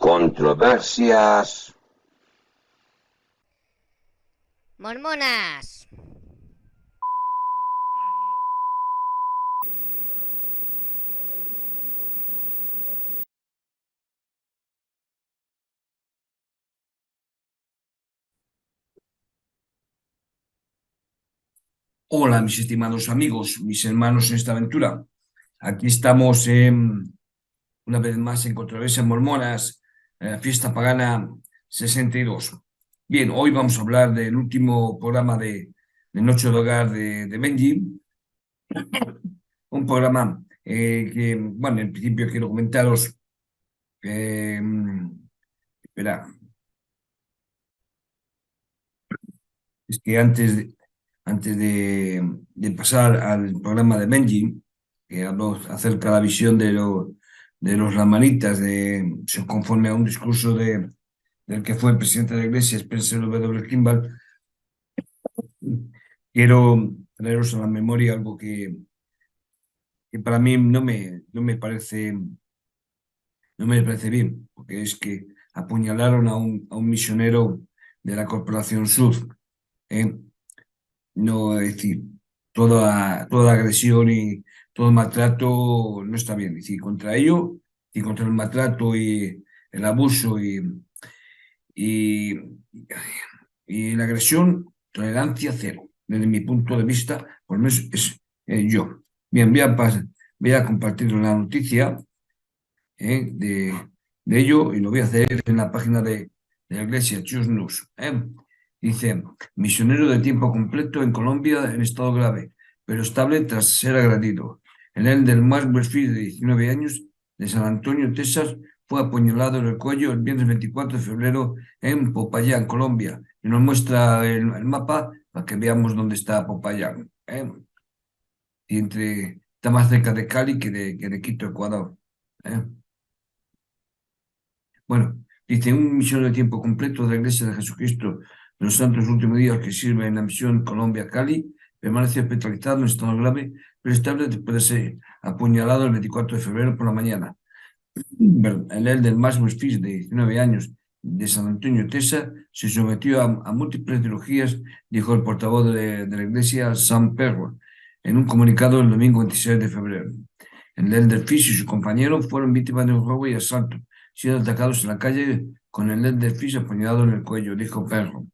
Controversias. Mormonas. Hola, mis estimados amigos, mis hermanos en esta aventura. Aquí estamos una vez más en Controversias Mormonas, en la fiesta pagana 62. Bien, hoy vamos a hablar del último programa de Noche de Hogar de Benji, un programa que, bueno, en principio quiero comentaros, eh, espera, es que antes de pasar al programa de Benji, que habló acerca de la visión de los lamanitas, conforme a un discurso del que fue el presidente de la Iglesia, Spencer W. Kimball, quiero traeros a la memoria algo que para mí no me parece bien, porque es que apuñalaron a un misionero de la Corporación Sur. ¿Eh? No, es decir, toda agresión y todo maltrato no está bien. Es decir, contra ello y contra el maltrato y el abuso y, y la agresión, tolerancia cero, desde mi punto de vista, por lo menos es yo. Bien, voy a compartir la noticia de ello y lo voy a hacer en la página de la iglesia, Chus News. Dice, misionero de tiempo completo en Colombia en estado grave, pero estable tras ser agredido. El elder Mark Westfield, de 19 años, de San Antonio, Texas, fue apuñalado en el cuello el viernes 24 de febrero en Popayán, Colombia. Y nos muestra el mapa para que veamos dónde está Popayán. Y está más cerca de Cali que de Quito, Ecuador. ¿eh? Bueno, dice, un misionero de tiempo completo de la Iglesia de Jesucristo de los Santos Últimos Días que sirve en la misión Colombia-Cali, permanece hospitalizado en estado grave, pero estable después de ser apuñalado el 24 de febrero por la mañana. El elder Masmus Fish, de 19 años, de San Antonio, Texas, se sometió a múltiples cirugías, dijo el portavoz de la Iglesia, Sam Perro, en un comunicado el domingo 26 de febrero. El elder Fish y su compañero fueron víctimas de un robo y asalto, siendo atacados en la calle con el elder Fish apuñalado en el cuello, dijo Perro.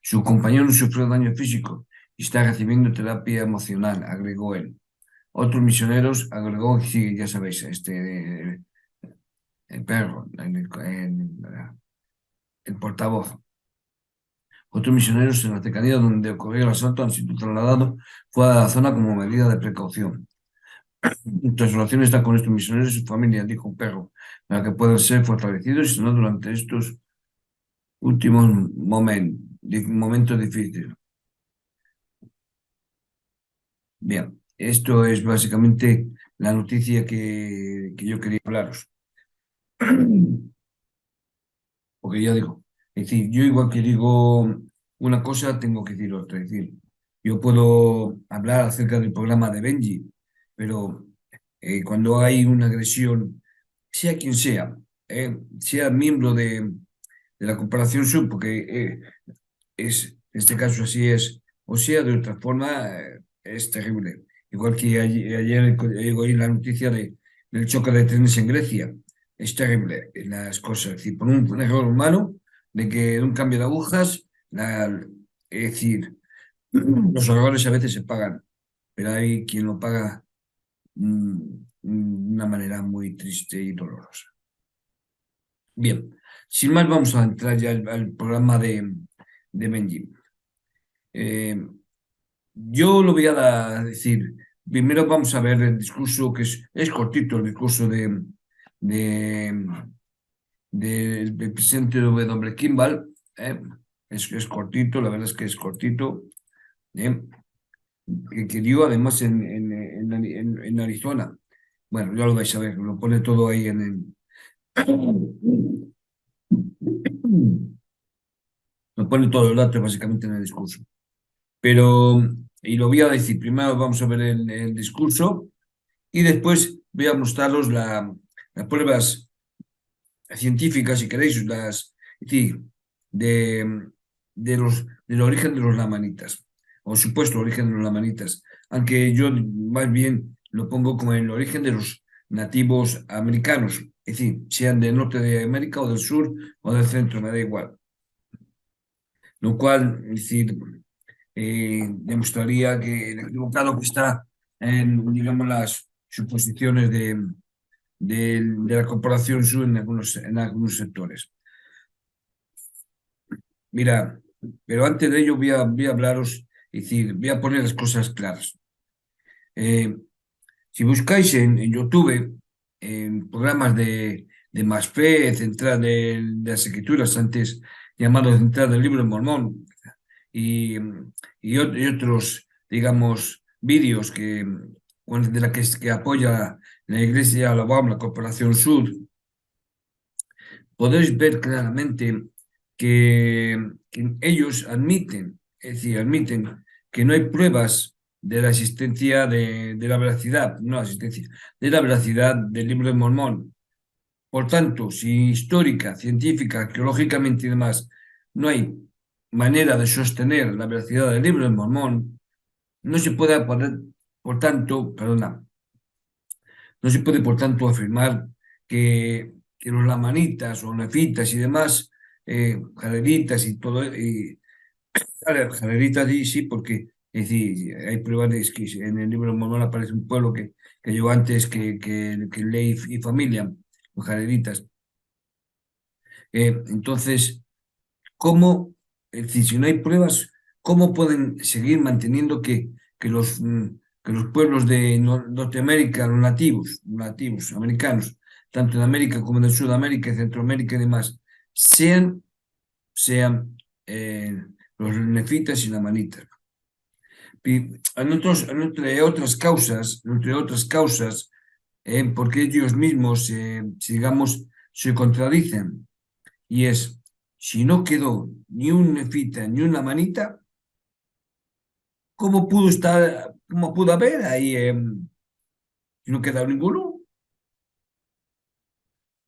Su compañero no sufrió daño físico y está recibiendo terapia emocional, agregó él. Otros misioneros, agregó, sí, ya sabéis, el Perro, el portavoz. Otros misioneros en la cercanía donde ocurrió el asalto han sido trasladados fuera de la zona como medida de precaución. Nuestras oraciones están con estos misioneros y su familia, dijo Perro, para que puedan ser fortalecidos y no durante estos últimos momentos difíciles. Bien, esto es básicamente la noticia que yo quería hablaros. Porque ya digo, es decir, yo igual que digo una cosa, tengo que decir otra. Es decir, yo puedo hablar acerca del programa de Benji, pero cuando hay una agresión, sea quien sea miembro de la Corporación Sur, porque en este caso así es, o sea, de otra forma, es terrible. Igual que ayer oí la noticia del choque de trenes en Grecia. Es terrible las cosas. Es decir, por un error humano, de un cambio de agujas, es decir, los errores a veces se pagan, pero hay quien lo paga mm, de una manera muy triste y dolorosa. Bien, sin más, vamos a entrar ya al programa de Benji. Eh, yo lo voy a decir. Primero vamos a ver el discurso, que es cortito, el discurso de, del presidente W. Kimball. ¿eh? Es cortito, la verdad es que es cortito. ¿eh? Que dio además en Arizona. Bueno, ya lo vais a ver, lo pone todo ahí en el... Lo pone todos los datos básicamente en el discurso. Pero, y lo voy a decir, primero vamos a ver el discurso y después voy a mostraros las pruebas científicas, si queréis, es decir, de, del origen de los lamanitas, o supuesto origen de los lamanitas, aunque yo más bien lo pongo como el origen de los nativos americanos, es decir, sean del norte de América o del sur o del centro, me da igual. Lo cual, es decir, demostraría que lo equivocado que está en, digamos, las suposiciones de la Corporación Sur en algunos sectores. Mira, pero antes de ello voy a hablaros, es decir, voy a poner las cosas claras. Eh, si buscáis en YouTube, en programas de Masfe, Central de las Escrituras, antes llamado Central del Libro de Mormón, y, y otros, digamos, vídeos de la que apoya la Iglesia Alabama, la Corporación Sur, podéis ver claramente que ellos admiten, es decir, admiten que no hay pruebas de la existencia de la veracidad, no la existencia, de la veracidad del Libro de Mormón. Por tanto, si histórica, científica, arqueológicamente y demás, no hay manera de sostener la veracidad del Libro de Mormón, no se puede poner, por tanto, perdona, no se puede, por tanto, afirmar que los lamanitas o nefitas y demás, jareditas y todo, vale, jareditas sí, sí, porque es decir, hay pruebas de que en el libro de Mormón aparece un pueblo que llegó antes que Ley y familia, los jareditas. Entonces, ¿cómo, es decir, si no hay pruebas, cómo pueden seguir manteniendo que los pueblos de Norteamérica, los nativos americanos, tanto en América como en Sudamérica, Centroamérica y demás, sean los nefitas y lamanitas? Entre otras causas, porque ellos mismos, digamos, se contradicen. Y es, si no quedó ni un nefita ni una manita, ¿cómo pudo estar, cómo pudo haber ahí, si no quedó ninguno?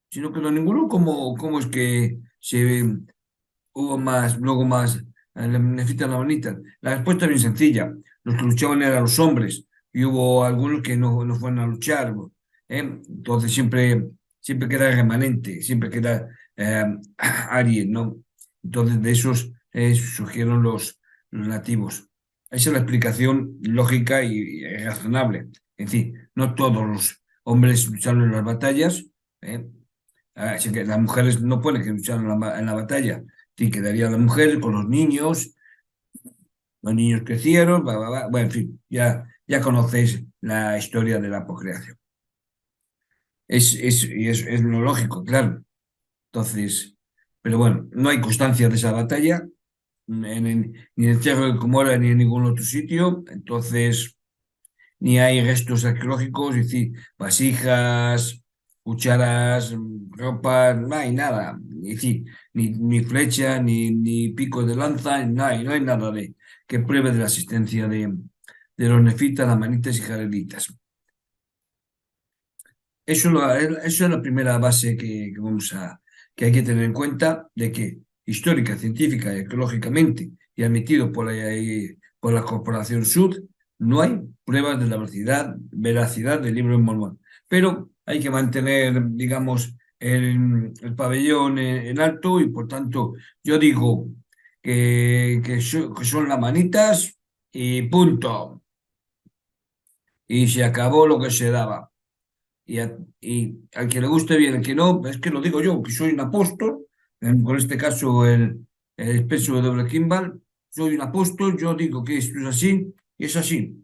Si no quedó ninguno, ¿cómo es que se hubo más, luego más, nefita la manita? La respuesta es bien sencilla. Los que luchaban eran los hombres y hubo algunos que no fueron a luchar. Entonces siempre queda el remanente, siempre queda alguien, ¿no? Entonces de esos surgieron los nativos. Esa es la explicación lógica y razonable. Es decir, no todos los hombres lucharon en las batallas, ¿eh? Así que las mujeres no pueden que luchar en la batalla. Sí, quedaría la mujer con los niños crecieron, bueno, en fin, ya conocéis la historia de la procreación. Es lo lógico, claro. Entonces, pero bueno, no hay constancia de esa batalla, ni en el Cerro de Comora ni en ningún otro sitio, entonces ni hay restos arqueológicos, es decir, vasijas, cucharas, ropa, no hay nada, es decir, ni flecha, ni pico de lanza, no hay nada que pruebe de la existencia de los nefitas, lamanitas y jareditas. Eso es la primera base que hay que tener en cuenta, de que histórica, científica y ecológicamente, y admitido por la Corporación Sud, no hay pruebas de la veracidad del libro de Mormón. Pero hay que mantener, digamos, el pabellón en alto y por tanto yo digo que son lamanitas y punto. Y se acabó lo que se daba. Y al que le guste bien, al que no, es que lo digo yo, que soy un apóstol, con este caso el expreso de doble Kimball, soy un apóstol, yo digo que esto es así, y es así.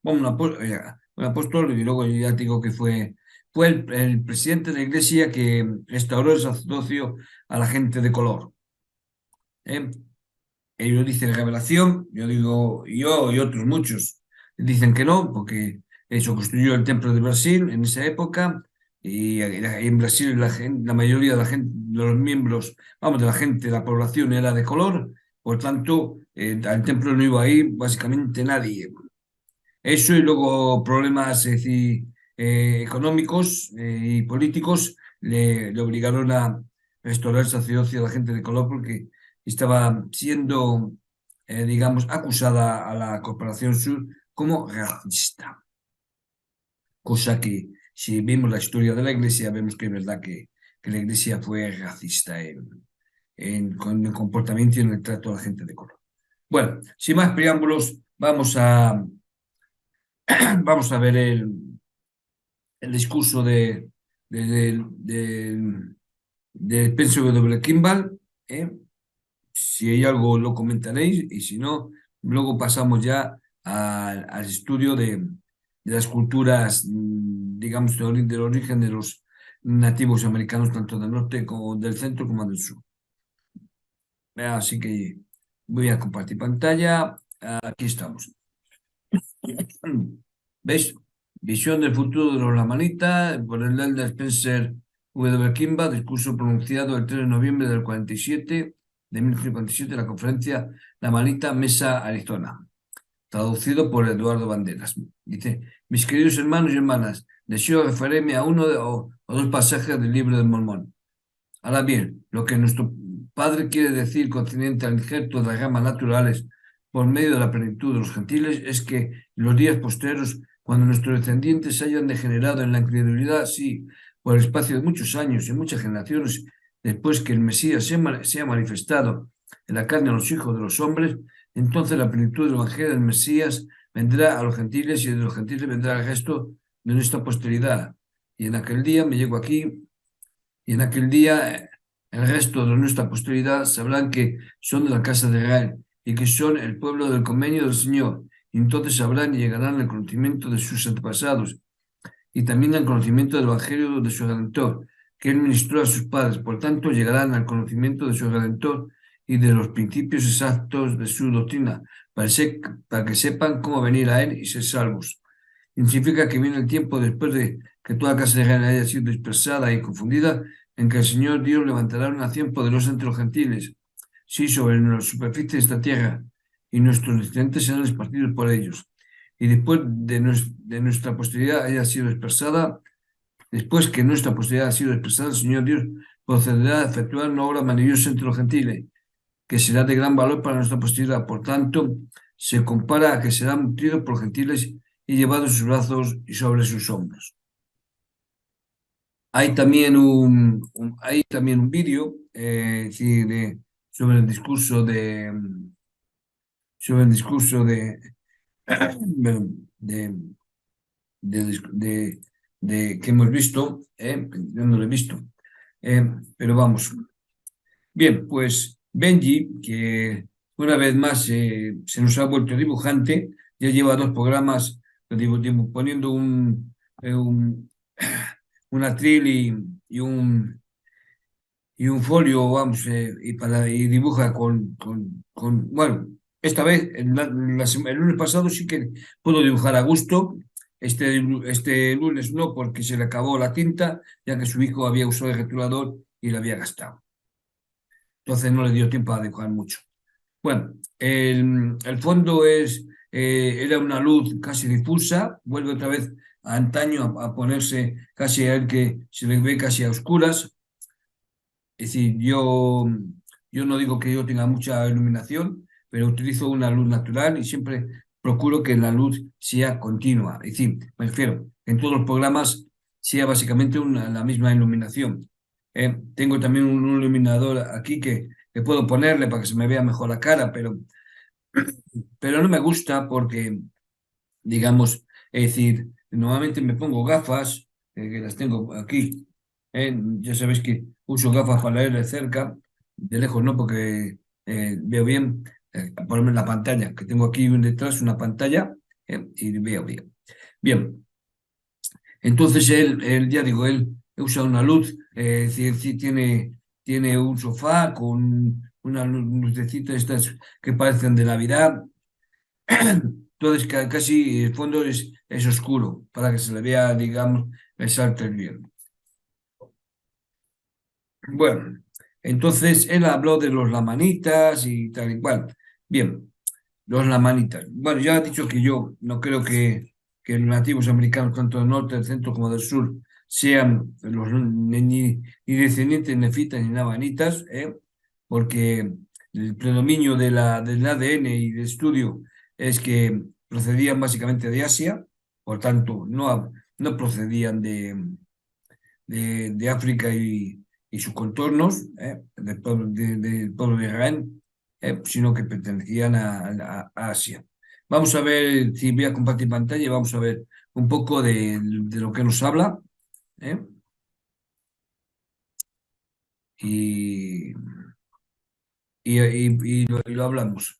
Bueno, un apóstol, y luego ya digo que fue el presidente de la iglesia que restauró el sacerdocio a la gente de color. ¿Eh? Ellos dicen revelación, yo digo, yo y otros muchos dicen que no, porque eso construyó el templo de Brasil en esa época, y en Brasil la mayoría de la gente, de los miembros, vamos, de la gente, de la población era de color, por tanto, al templo no iba a ir básicamente nadie. Eso y luego problemas, es decir, económicos y políticos le obligaron a restaurar el sacerdocio a la gente de color porque estaba siendo, digamos, acusada a la Corporación Sur como racista. Cosa que, si vemos la historia de la Iglesia, vemos que es verdad que la Iglesia fue racista con el comportamiento y en el trato a la gente de color. Bueno, sin más preámbulos, vamos a ver el discurso de Spencer W. Kimball. ¿Eh? Si hay algo lo comentaréis y si no, luego pasamos ya al estudio de las culturas, digamos, del origen de los nativos americanos, tanto del norte como del centro como del sur. Así que voy a compartir pantalla. Aquí estamos. ¿Veis? Visión del futuro de los lamanitas por el elder Spencer W. Kimball, discurso pronunciado el 3 de noviembre del 47, de 1947, en la conferencia Lamanita Mesa, Arizona, traducido por Eduardo Banderas. Dice: mis queridos hermanos y hermanas, deseo referirme a uno o dos pasajes del libro de Mormón. Ahora bien, lo que nuestro Padre quiere decir concerniente al injerto de las ramas naturales por medio de la plenitud de los gentiles es que en los días posteriores, cuando nuestros descendientes se hayan degenerado en la incredulidad, sí, por el espacio de muchos años y muchas generaciones, después que el Mesías sea manifestado en la carne a los hijos de los hombres, entonces la plenitud del Evangelio del Mesías vendrá a los gentiles y de los gentiles vendrá al resto de nuestra posteridad. Y en aquel día me llego aquí. Y en aquel día el resto de nuestra posteridad sabrán que son de la casa de Israel y que son el pueblo del convenio del Señor. Y entonces sabrán y llegarán al conocimiento de sus antepasados y también al conocimiento del Evangelio de su Redentor, que él ministró a sus padres. Por tanto, llegarán al conocimiento de su Redentor y de los principios exactos de su doctrina, para que sepan cómo venir a él y ser salvos. Y significa que viene el tiempo después de que toda casa de Israel haya sido dispersada y confundida, en que el Señor Dios levantará una nación poderosa entre los gentiles, sí, sobre la superficie de esta tierra, y nuestros descendientes serán esparcidos por ellos. Y después de nuestra posteridad haya sido dispersada, después que nuestra posteridad ha sido dispersada, el Señor Dios procederá a efectuar una obra maravillosa entre los gentiles, que será de gran valor para nuestra posteridad. Por tanto, se compara a que será nutrido por gentiles y llevado en sus brazos y sobre sus hombros. Hay también un vídeo sí, sobre el discurso sobre el discurso de, que hemos visto, yo no lo he visto, pero vamos. Bien, pues Benji, que una vez más se nos ha vuelto dibujante, ya lleva dos programas poniendo un atril y un folio, vamos, y dibuja bueno, esta vez, el lunes pasado sí que puedo dibujar a gusto, este lunes no, porque se le acabó la tinta, ya que su hijo había usado el retulador y le había gastado. Entonces no le dio tiempo a dibujar mucho. Bueno, el fondo era una luz casi difusa, vuelve otra vez a antaño a ponerse casi a él que se le ve casi a oscuras. Es decir, yo no digo que yo tenga mucha iluminación, pero utilizo una luz natural y siempre procuro que la luz sea continua. Es decir, me refiero, en todos los programas sea básicamente la misma iluminación. Tengo también un iluminador aquí que puedo ponerle para que se me vea mejor la cara, pero no me gusta porque, digamos, es decir, normalmente me pongo gafas, que las tengo aquí. Ya sabéis que uso gafas para leer de cerca, de lejos no, porque veo bien, ponerme en la pantalla, que tengo aquí detrás una pantalla, y veo bien. Bien, entonces él ya digo, él usa una luz, es decir, tiene un sofá con una lucecita estas que parecen de Navidad. Entonces casi el fondo es oscuro para que se le vea, digamos, resalte bien. Bueno, entonces él habló de los lamanitas y tal y cual. Bien, los lamanitas. Bueno, ya he dicho que yo no creo que los nativos americanos, tanto del norte, del centro como del sur, sean ni descendientes nefitas ni nabanitas, porque el predominio del ADN y del estudio es que procedían básicamente de Asia, por tanto, no procedían de África y sus contornos, del pueblo de Israel, sino que pertenecían a Asia. Vamos a ver, si voy a compartir pantalla, y vamos a ver un poco de lo que nos habla, ¿eh? Y, y lo hablamos.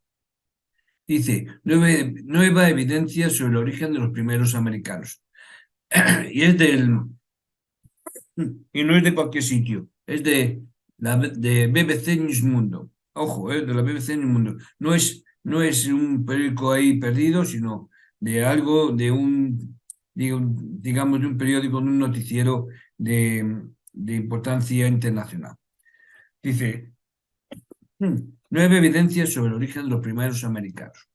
Dice, nueva evidencia sobre el origen de los primeros americanos. Y es y no es de cualquier sitio, es de BBC News Mundo. Ojo, de la BBC News Mundo. No es un periódico ahí perdido, sino de algo, digamos, de un periódico, de un noticiero de importancia internacional. Dice, nueve evidencias sobre el origen de los primeros americanos.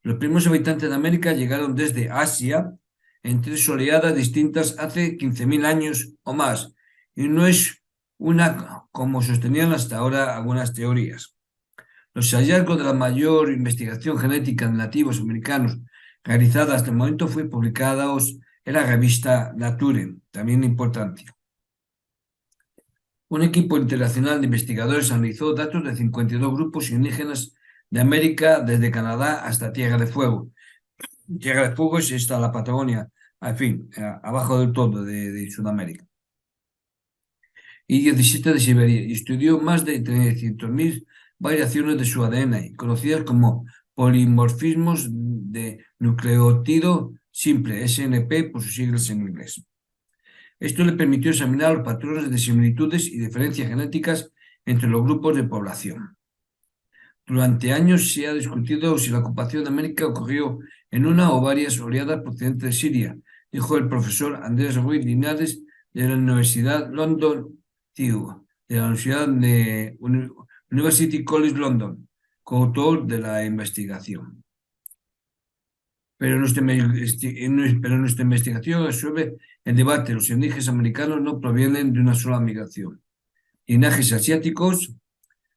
Los primeros habitantes de América llegaron desde Asia en tres oleadas distintas hace 15.000 años o más, y no es una como sostenían hasta ahora algunas teorías. Los hallazgos de la mayor investigación genética de nativos americanos realizada hasta el momento fue publicados en la revista Nature, también importante. Un equipo internacional de investigadores analizó datos de 52 grupos indígenas de América, desde Canadá hasta Tierra de Fuego. Tierra de Fuego es esta, la Patagonia, en fin, abajo del todo de Sudamérica. Y 17 de Siberia, y estudió más de 300.000 variaciones de su ADN, conocidas como polimorfismos de nucleótido simple, SNP por sus siglas en inglés. Esto le permitió examinar los patrones de similitudes y diferencias genéticas entre los grupos de población. Durante años se ha discutido si la ocupación de América ocurrió en una o varias oleadas procedentes de Siria, dijo el profesor Andrés Ruiz Linares de la Universidad London CEU, de la University College London, coautor de la investigación. Pero nuestra investigación resuelve el debate. Los indígenas americanos no provienen de una sola migración. Linajes asiáticos.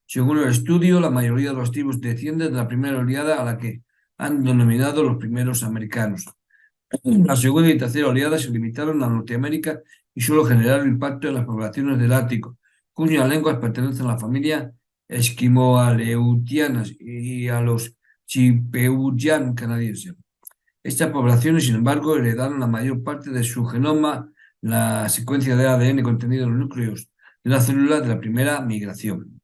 Según el estudio, la mayoría de los tribus descienden de la primera oleada a la que han denominado los primeros americanos. La segunda y tercera oleada se limitaron a Norteamérica y solo generaron impacto en las poblaciones del Ártico, cuyas lenguas pertenecen a la familia esquimo-aleutianas y a los chipewyan canadienses. Estas poblaciones, sin embargo, heredaron la mayor parte de su genoma, la secuencia de ADN contenida en los núcleos de las células de la primera migración.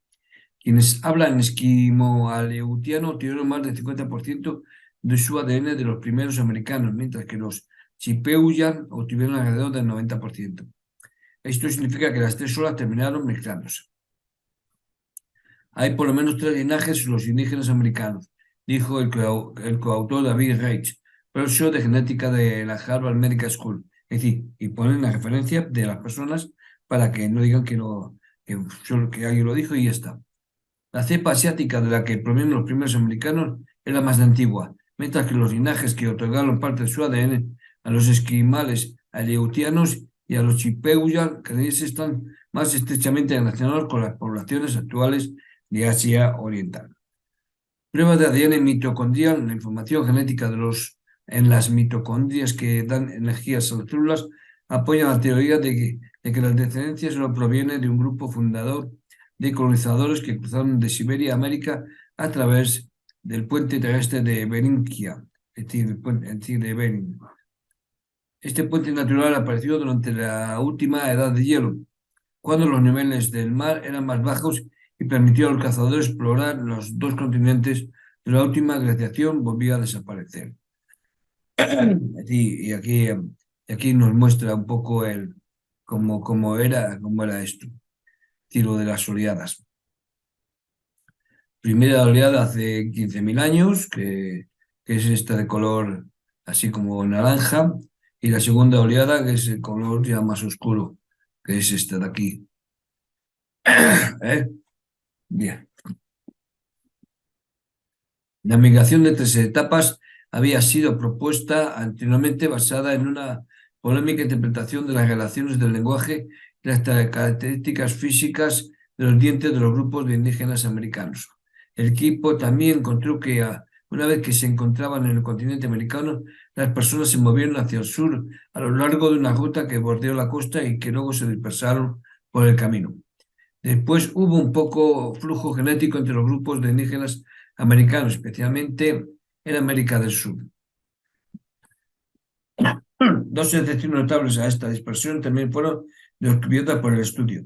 Quienes hablan esquimo-aleutiano tuvieron más del 50% de su ADN de los primeros americanos, mientras que los chipewyan obtuvieron alrededor del 90%. Esto significa que las tres olas terminaron mezclándose. Hay por lo menos tres linajes en los indígenas americanos, dijo el coautor David Reich, profesor de genética de la Harvard Medical School. Es decir, y ponen la referencia de las personas para que no digan que alguien lo dijo y ya está. La cepa asiática de la que provienen los primeros americanos es la más antigua, mientras que los linajes que otorgaron parte de su ADN a los esquimales aleutianos y a los chipewyan canadienses están más estrechamente relacionados con las poblaciones actuales de Asia Oriental. Pruebas de ADN mitocondrial, la información genética en las mitocondrias que dan energías a las células, apoyan la teoría de que la descendencia solo proviene de un grupo fundador de colonizadores que cruzaron de Siberia a América a través del puente terrestre de Beringia, es decir, de Bering. Este puente natural apareció durante la última edad de hielo, cuando los niveles del mar eran más bajos y permitió a los cazadores explorar los dos continentes de la última glaciación volvía a desaparecer. Y aquí nos muestra un poco cómo era esto, tiro de las oleadas. Primera oleada hace 15.000 años, que es esta de color así como naranja, y la segunda oleada, que es el color ya más oscuro, que es esta de aquí. Bien. La migración de tres etapas había sido propuesta anteriormente basada en una polémica interpretación de las relaciones del lenguaje y las características físicas de los dientes de los grupos de indígenas americanos. El equipo también encontró que una vez que se encontraban en el continente americano, las personas se movieron hacia el sur a lo largo de una ruta que bordeó la costa y que luego se dispersaron por el camino. Después hubo un poco flujo genético entre los grupos de indígenas americanos, especialmente en América del Sur. Dos excepciones notables a esta dispersión también fueron descubiertas por el estudio.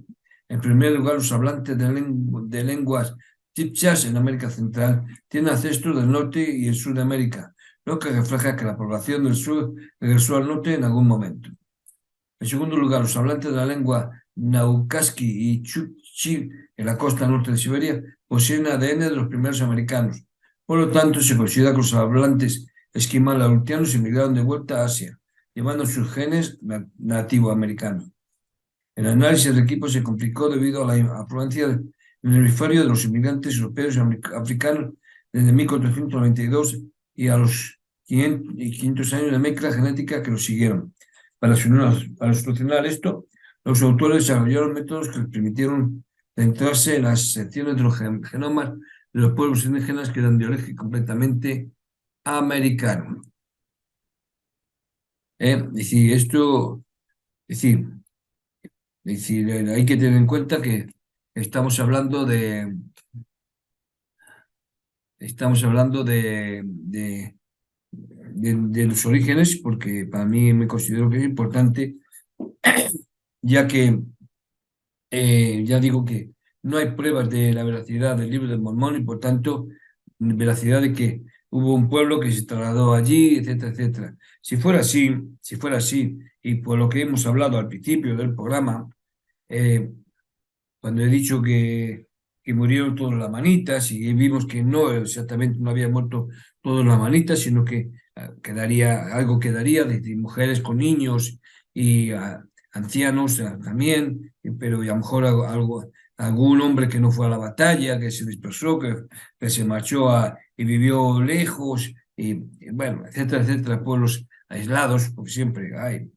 En primer lugar, los hablantes de lenguas chibchas en América Central tienen ancestros del norte y el sur de América, lo que refleja que la población del sur regresó al norte en algún momento. En segundo lugar, los hablantes de la lengua Naukaski y Chukchi en la costa norte de Siberia poseen ADN de los primeros americanos. Por lo tanto, se considera que los hablantes esquimal-aleutianos emigraron de vuelta a Asia, llevando sus genes nativoamericanos. El análisis del equipo se complicó debido a la afluencia en el hemisferio de los inmigrantes europeos y africanos desde 1492 y a los 500 años de mezcla genética que los siguieron. Para solucionar esto, los autores desarrollaron métodos que les permitieron centrarse en las secciones de los genomas de los pueblos indígenas que eran de origen completamente americano. Es decir, hay que tener en cuenta que estamos hablando de, estamos hablando de los orígenes, porque para mí me considero que es importante, ya que ya digo que no hay pruebas de la veracidad del libro de Mormón y por tanto veracidad de que hubo un pueblo que se trasladó allí, etcétera, etcétera. Si fuera así, y por lo que hemos hablado al principio del programa, eh, cuando he dicho que murieron todos las manitas y vimos que no exactamente no había muerto todas las manitas, sino que algo quedaría de mujeres con niños y ancianos también, pero y a lo mejor algún hombre que no fue a la batalla, que se dispersó, que se marchó y vivió lejos, y bueno, etcétera, etcétera, pueblos aislados, porque siempre hay.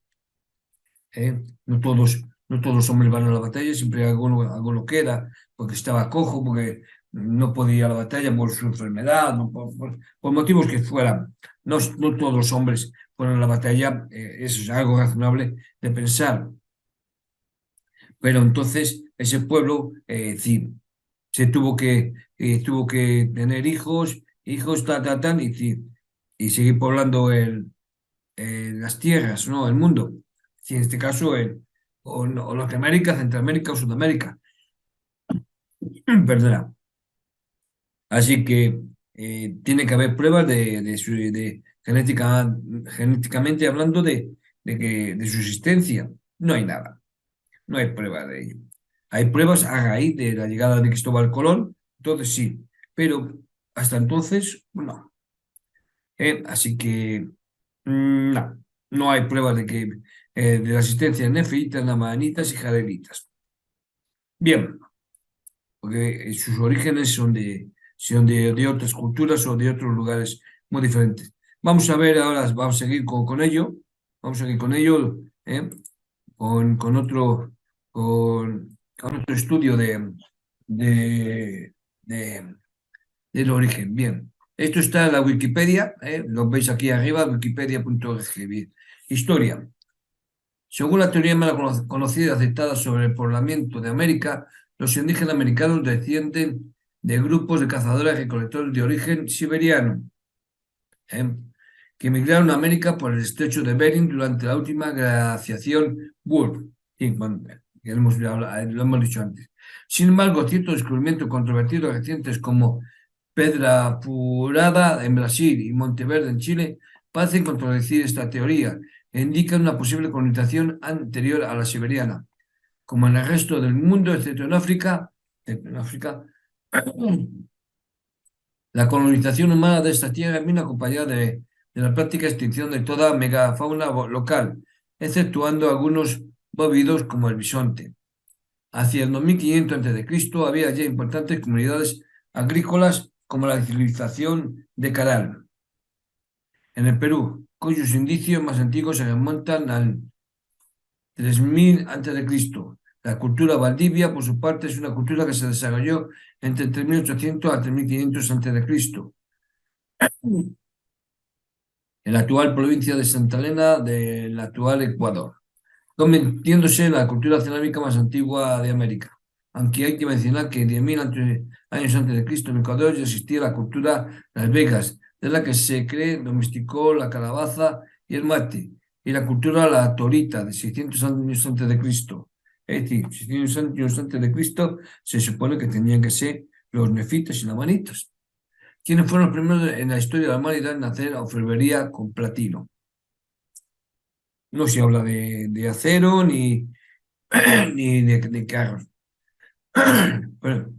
¿Eh? No todos los hombres van a la batalla, siempre alguno queda, porque estaba cojo, porque no podía ir a la batalla por su enfermedad, no, por motivos que fueran. No todos los hombres fueron a la batalla, eso es algo razonable de pensar. Pero entonces ese pueblo, sí, tuvo que tener hijos, y seguir poblando las tierras, ¿no? El mundo. Si en este caso, o Norteamérica, Centroamérica o Sudamérica. Perdona. Así que tiene que haber pruebas genéticamente hablando de su existencia. No hay nada. No hay pruebas de ello. Hay pruebas a raíz de la llegada de Cristóbal Colón, entonces sí, pero hasta entonces no. Así que no, no hay pruebas de la existencia de nefritas, lamanitas y jarelitas. Bien, porque sus orígenes son de otras culturas o de otros lugares muy diferentes. Vamos a ver ahora, vamos a seguir con ello, vamos a seguir con ello, con otro, con otro estudio de, de- del origen. Bien, esto está en la Wikipedia, lo veis aquí arriba, wikipedia.org. Bien. Historia. Según la teoría más conocida y aceptada sobre el poblamiento de América, los indígenas americanos descienden de grupos de cazadores y recolectores de origen siberiano, ¿eh? que emigraron a América por el estrecho de Bering durante la última glaciación Wolf. Sí, bueno, ya lo hemos dicho antes. Sin embargo, ciertos descubrimientos controvertidos recientes como Pedra Furada en Brasil y Monteverde en Chile parecen contradecir esta teoría e indican una posible colonización anterior a la siberiana. Como en el resto del mundo, excepto en África, la colonización humana de esta tierra vino acompañada de la práctica extinción de toda megafauna local, exceptuando algunos bóvidos como el bisonte. Hacia el 2500 a.C. había ya importantes comunidades agrícolas como la civilización de Caral, en el Perú, cuyos indicios más antiguos se remontan al 3000 a.C. La cultura Valdivia, por su parte, es una cultura que se desarrolló entre 3800 a 3500 a.C. en la actual provincia de Santa Elena del actual Ecuador, convirtiéndose en la cultura cerámica más antigua de América. Aunque hay que mencionar que 10.000 años antes de Cristo en Ecuador ya existía la cultura de Las Vegas, de la que se cree domesticó la calabaza y el mate, y la cultura la torita de 600 años antes de Cristo. Es decir, 600 años antes de Cristo se supone que tenían que ser los nefitos y lamanitas, quienes fueron los primeros en la historia de la humanidad en hacer orfebrería con platino. No se habla de acero ni de carros. Pero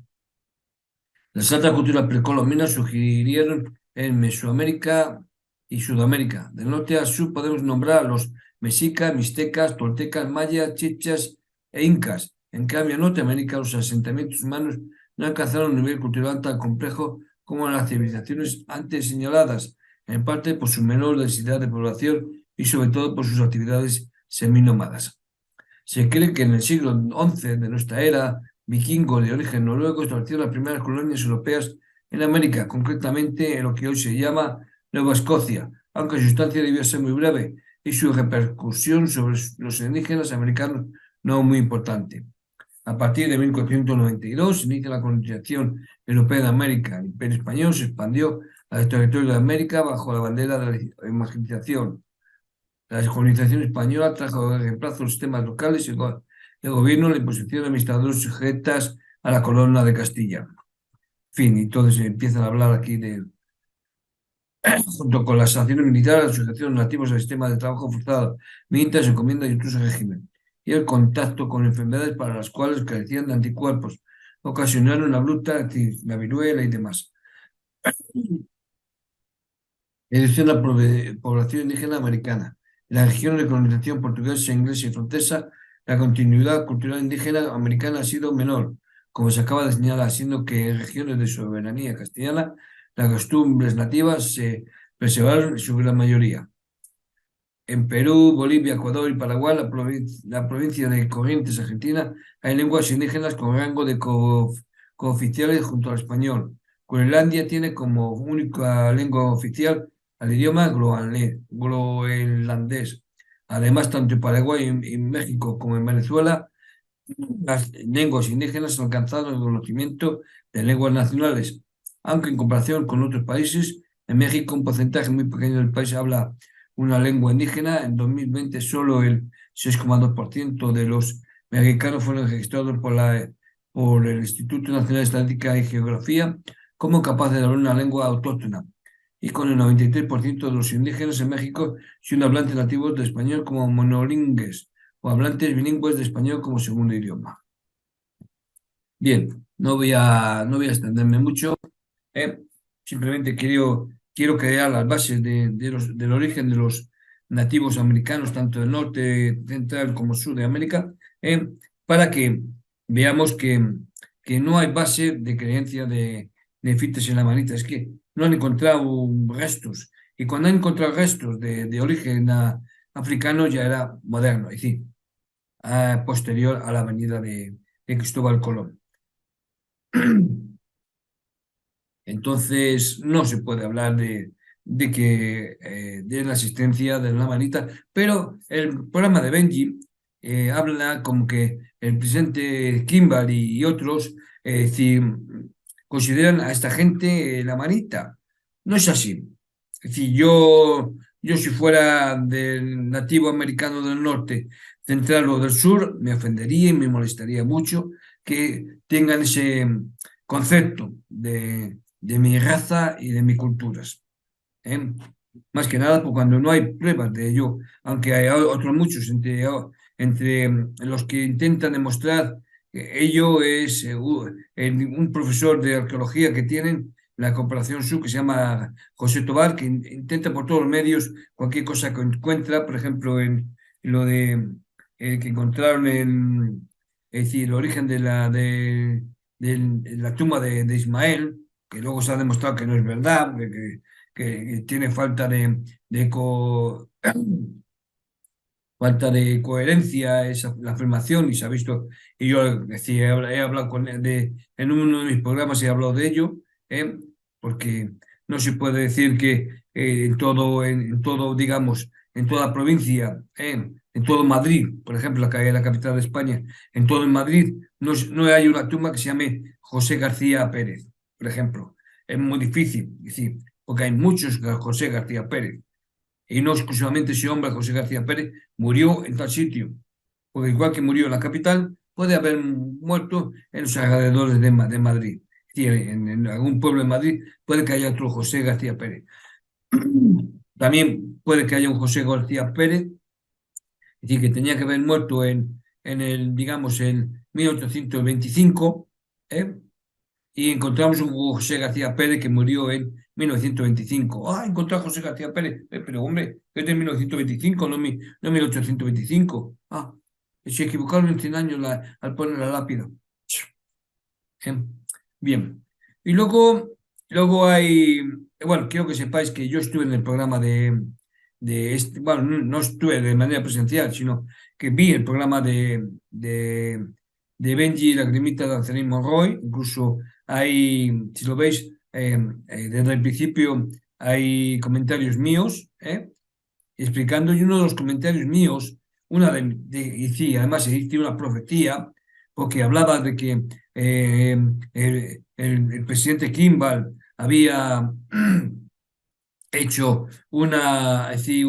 las altas culturas precolombinas surgieron en Mesoamérica y Sudamérica. De norte a sur podemos nombrar a los mexicas, mixtecas, toltecas, mayas, chichas e incas. En cambio, en Norteamérica los asentamientos humanos no alcanzaron un nivel cultural tan complejo como las civilizaciones antes señaladas, en parte por su menor densidad de población y sobre todo por sus actividades seminómadas. Se cree que en el siglo XI de nuestra era, vikingos de origen noruego establecieron las primeras colonias europeas en América, concretamente en lo que hoy se llama Nueva Escocia, aunque su estancia debía ser muy breve y su repercusión sobre los indígenas americanos no muy importante. A partir de 1492 se inicia la colonización europea de América. El Imperio Español se expandió a los territorios de América bajo la bandera de la evangelización. La descolonización española trajo de reemplazo los sistemas locales y el gobierno la imposición de administradores sujetas a la corona de Castilla. Fin, y entonces empiezan a hablar aquí de, junto con las sanciones militares, la sujeción de nativos al sistema de trabajo forzado, mientras encomiendas y otros régimen, y el contacto con enfermedades para las cuales carecían de anticuerpos, ocasionaron la bruta, la viruela y demás. Reducción de la población indígena americana. En la región de colonización portuguesa, inglesa y francesa, la continuidad cultural indígena americana ha sido menor, como se acaba de señalar, siendo que en regiones de soberanía castellana las costumbres nativas se preservaron en su gran mayoría. En Perú, Bolivia, Ecuador y Paraguay, la provincia de Corrientes, Argentina, hay lenguas indígenas con rango de cooficiales junto al español. Groenlandia tiene como única lengua oficial al idioma groenlandés. Además, tanto en Paraguay y México como en Venezuela, las lenguas indígenas han alcanzado el reconocimiento de lenguas nacionales, aunque en comparación con otros países, en México un porcentaje muy pequeño del país habla una lengua indígena. En 2020 solo el 6,2% de los mexicanos fueron registrados por el Instituto Nacional de Estadística y Geografía como capaces de hablar una lengua autóctona, y con el 93% de los indígenas en México siendo hablantes nativos de español como monolingües o hablantes bilingües de español como segundo idioma. Bien, no voy a extenderme mucho. eh, Simplemente quiero crear las bases del origen de los nativos americanos, tanto del norte, central como sur de América, eh, para que veamos que no hay base de creencia de fites en la manita. Es que no han encontrado restos. Y cuando han encontrado restos de origen africano ya era moderno, es decir, posterior a la venida de Cristóbal Colón. Entonces, no se puede hablar de la existencia de la manita, pero el programa de Benji habla como que el presidente Kimball y otros decir, consideran a esta gente la manita. No es así. Es decir, yo si fuera del nativo americano del norte, central o del sur, me ofendería y me molestaría mucho que tengan ese concepto de mi raza y de mis culturas. ¿Eh? Más que nada, pues cuando no hay pruebas de ello, aunque hay otros muchos entre los que intentan demostrar que ello es un profesor de arqueología que tienen la Corporación Sur, que se llama José Tobar, que intenta por todos los medios cualquier cosa que encuentra, por ejemplo, en lo de que encontraron es decir, el origen de la tumba de Ismael, que luego se ha demostrado que no es verdad, que tiene falta de coherencia esa, la afirmación y se ha visto, y yo decía, he hablado en uno de mis programas he hablado de ello, ¿eh? Porque no se puede decir que en todo, digamos, en toda provincia, en todo Madrid, por ejemplo, que es la capital de España, en todo en Madrid, no hay una tumba que se llame José García Pérez, por ejemplo. Es muy difícil, decir, porque hay muchos José García Pérez. Y no exclusivamente ese hombre, José García Pérez, murió en tal sitio. Porque igual que murió en la capital, puede haber muerto en los alrededores de Madrid. Es decir, en algún pueblo de Madrid puede que haya otro José García Pérez. También puede que haya un José García Pérez, es decir, que tenía que haber muerto digamos, en 1825, ¿eh? Y encontramos un José García Pérez que murió en 1925. Ah, encontré a José García Pérez. Pero hombre, es de 1925, no 1825. Ah, se equivocaron en 100 años al poner la lápida. Eh, Bien. Y luego bueno, quiero que sepáis que yo estuve en el programa bueno, no estuve de manera presencial, sino que vi el programa de Benji y la Grimita de Anthony Monroy. Incluso si lo veis, desde el principio hay comentarios míos, explicando, y uno de los comentarios míos, y sí, además se dice una profecía, porque hablaba de que el presidente Kimball había hecho es decir,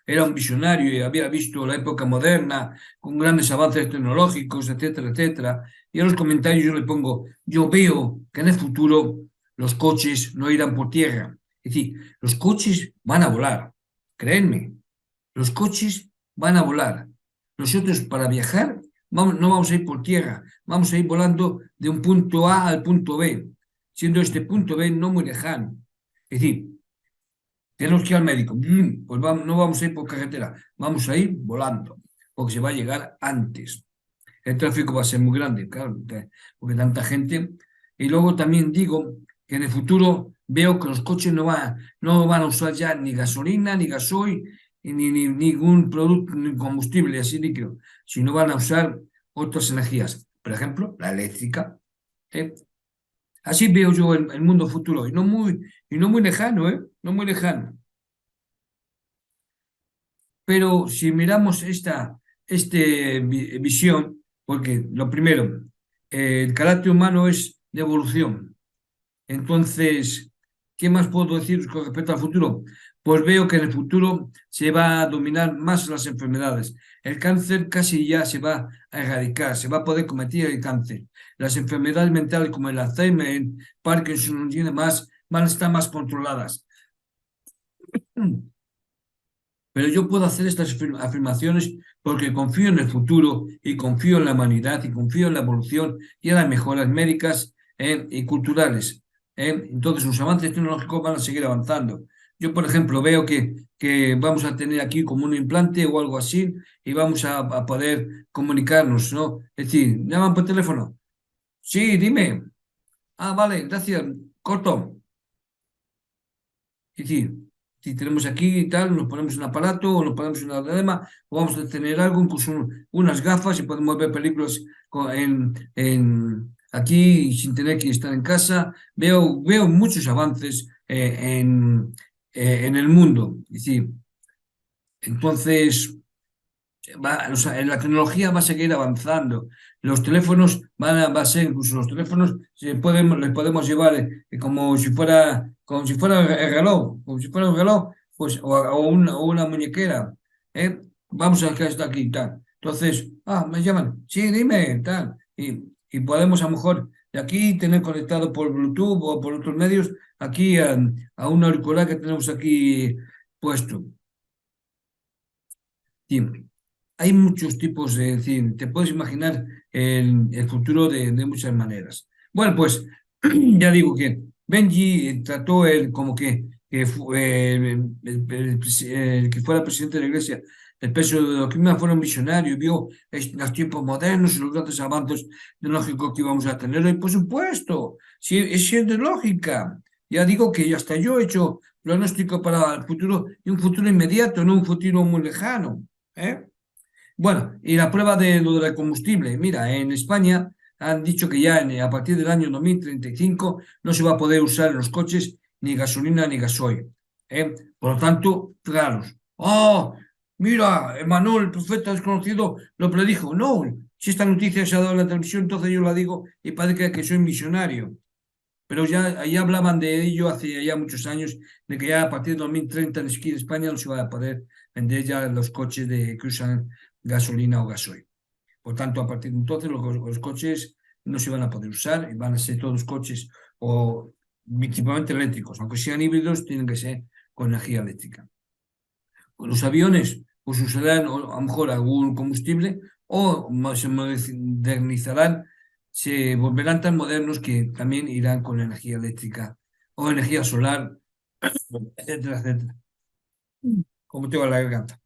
era un visionario y había visto la época moderna con grandes avances tecnológicos, etcétera, etcétera. Y en los comentarios yo le pongo, yo veo que en el futuro los coches no irán por tierra. Es decir, los coches van a volar, créanme, los coches van a volar. Nosotros para viajar no vamos a ir por tierra, vamos a ir volando de un punto A al punto B, siendo este punto B no muy lejano. Es decir, tenemos que ir al médico, pues no vamos a ir por carretera, vamos a ir volando, porque se va a llegar antes. El tráfico va a ser muy grande, claro, porque tanta gente. Y luego también digo que en el futuro veo que los coches no van a usar ya ni gasolina, ni gasoil, ni ningún producto, ni combustible así líquido, sino van a usar otras energías. Por ejemplo, la eléctrica. ¿eh? Así veo yo el mundo futuro, y no muy lejano, ¿eh? No muy lejano. Pero si miramos visión, porque lo primero, el carácter humano es de evolución. Entonces, ¿qué más puedo decir con respecto al futuro? Pues veo que en el futuro se va a dominar más las enfermedades. El cáncer casi ya se va a erradicar, se va a poder combatir el cáncer. Las enfermedades mentales como el Alzheimer, el Parkinson y demás van a estar más controladas. Pero yo puedo hacer estas afirmaciones porque confío en el futuro y confío en la humanidad y confío en la evolución y en las mejoras médicas y culturales. Entonces, los avances tecnológicos van a seguir avanzando. Yo, por ejemplo, veo que vamos a tener aquí como un implante o algo así y vamos a poder comunicarnos, ¿no? Es decir, ¿llaman por teléfono? Sí, dime. Ah, vale, gracias. Corto. Es decir, si tenemos aquí y tal, nos ponemos un aparato o nos ponemos una diadema o vamos a tener algo, incluso unas gafas y podemos ver películas aquí sin tener que estar en casa. Veo muchos avances en el mundo. Es decir, entonces o sea, la tecnología va a seguir avanzando. Los teléfonos va a ser, incluso los teléfonos les podemos llevar como si fuera el reloj, como si fuera un reloj, pues, o una muñequera. ¿eh? Vamos a dejar esto aquí y tal. Entonces, me llaman, sí, dime, tal. Y podemos a lo mejor de aquí tener conectado por Bluetooth o por otros medios aquí a un auricular que tenemos aquí puesto. Sí, hay muchos tipos de, decir, te puedes imaginar el futuro de muchas maneras. Bueno, pues ya digo que Benji trató como que el que fuera presidente de la iglesia, el peso de los que fuera un visionario y vio los tiempos modernos y los grandes avances tecnológicos que íbamos a tener hoy. Por supuesto, sí, es de lógica. Ya digo que hasta yo he hecho pronóstico para el futuro y un futuro inmediato, no un futuro muy lejano. ¿Eh? Bueno, y la prueba de lo del combustible. Mira, en España han dicho que ya a partir del año 2035 no se va a poder usar en los coches ni gasolina ni gasoil. ¿Eh? Por lo tanto, claros. ¡Oh! Mira, Emanuel, el profeta desconocido, lo predijo. No, si esta noticia se ha dado en la televisión, entonces yo la digo y parece que soy visionario. Pero ya ahí hablaban de ello hace ya muchos años, de que ya a partir de 2030 en España no se va a poder vender ya los coches que usan gasolina o gasoil. Por tanto, a partir de entonces los coches no se van a poder usar y van a ser todos coches o principalmente eléctricos, aunque sean híbridos, tienen que ser con energía eléctrica. Pues los aviones pues usarán a lo mejor algún combustible o se modernizarán, se volverán tan modernos que también irán con energía eléctrica o energía solar, etcétera, etcétera. Como tengo la garganta.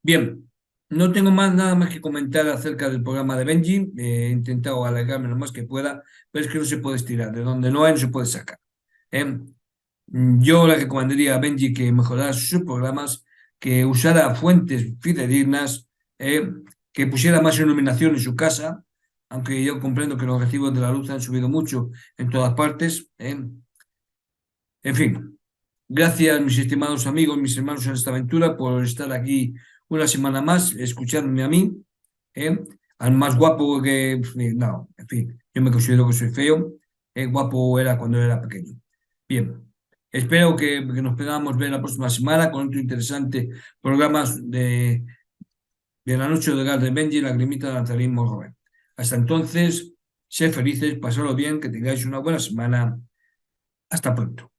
Bien, no tengo nada más que comentar acerca del programa de Benji. He intentado alargarme lo más que pueda, pero es que no se puede estirar. De donde no hay, no se puede sacar. ¿Eh? Yo le recomendaría a Benji que mejorara sus programas, que usara fuentes fidedignas, que pusiera más iluminación en su casa, aunque yo comprendo que los recibos de la luz han subido mucho en todas partes. En fin, gracias mis estimados amigos, mis hermanos en esta aventura, por estar aquí una semana más, escucharme a mí, ¿eh? Al más guapo que... No, en fin, yo me considero que soy feo. Guapo era cuando era pequeño. Bien. Espero que nos podamos ver la próxima semana con otro interesante programa de la noche de gas de Benji y la grimita de Nazarismo Joven. Hasta entonces, sed felices, pasadlo bien, que tengáis una buena semana. Hasta pronto.